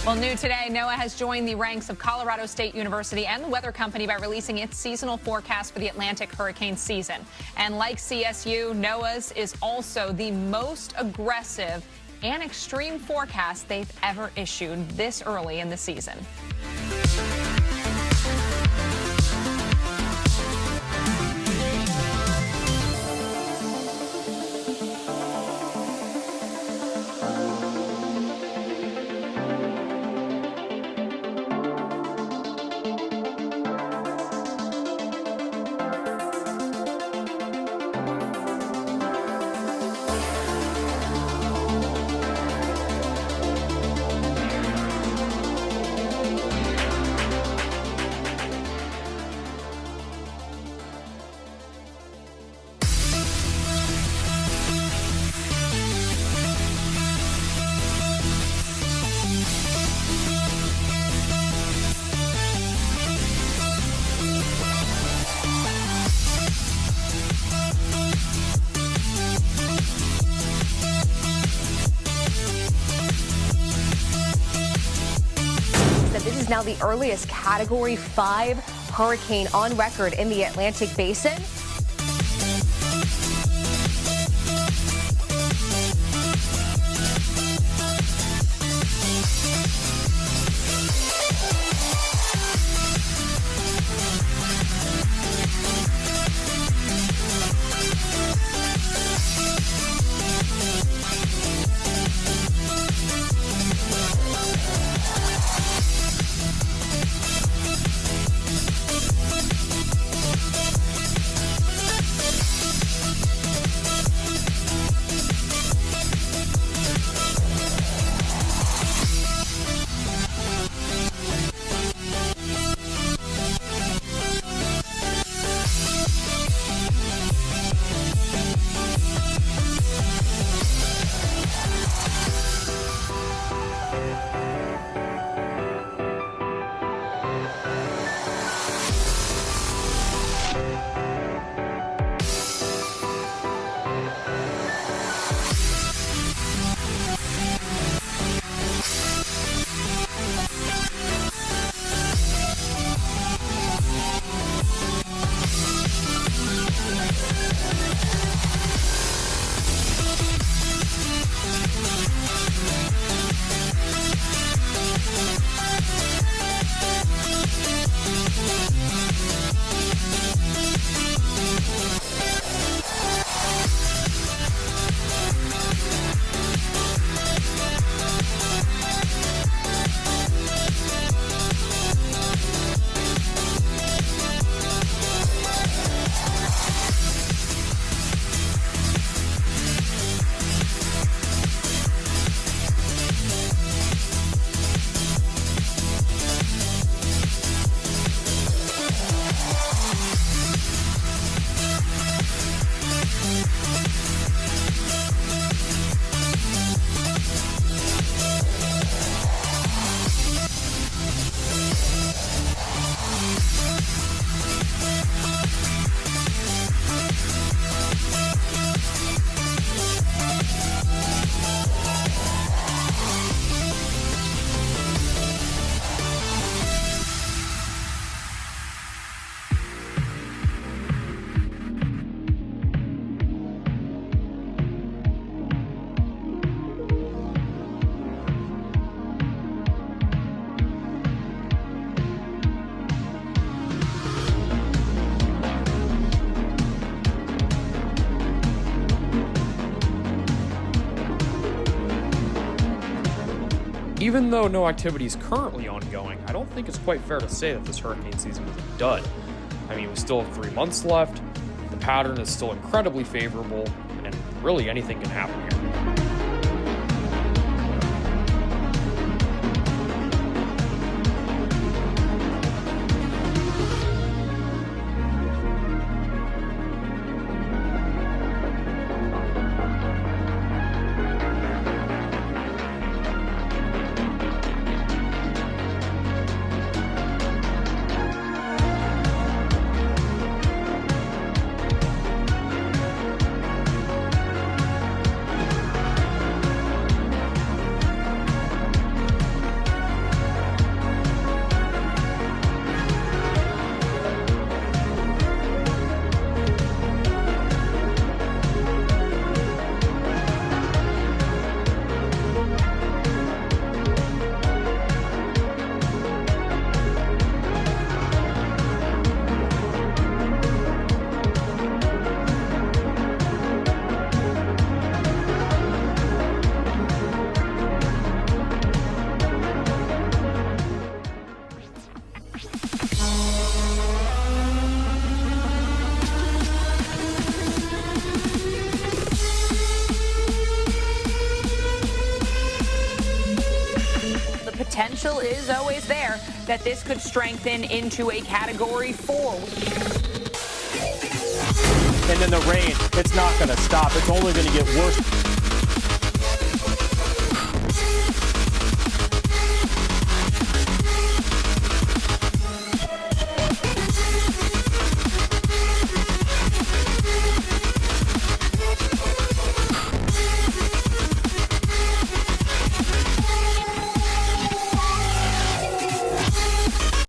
Well, new today, NOAA has joined the ranks of Colorado State University and the Weather Company by releasing its seasonal forecast for the Atlantic hurricane season. And like CSU, NOAA's is also the most aggressive and extreme forecast they've ever issued this early in the season. This is now the earliest Category 5 hurricane on record in the Atlantic Basin. Even though no activity is currently ongoing, I don't think it's quite fair to say that this hurricane season was a dud. I mean, we still have 3 months left, the pattern is still incredibly favorable, and really anything can happen here. potential is always there that this could strengthen into a Category 4. And then the rain, it's not going to stop. It's only going to get worse.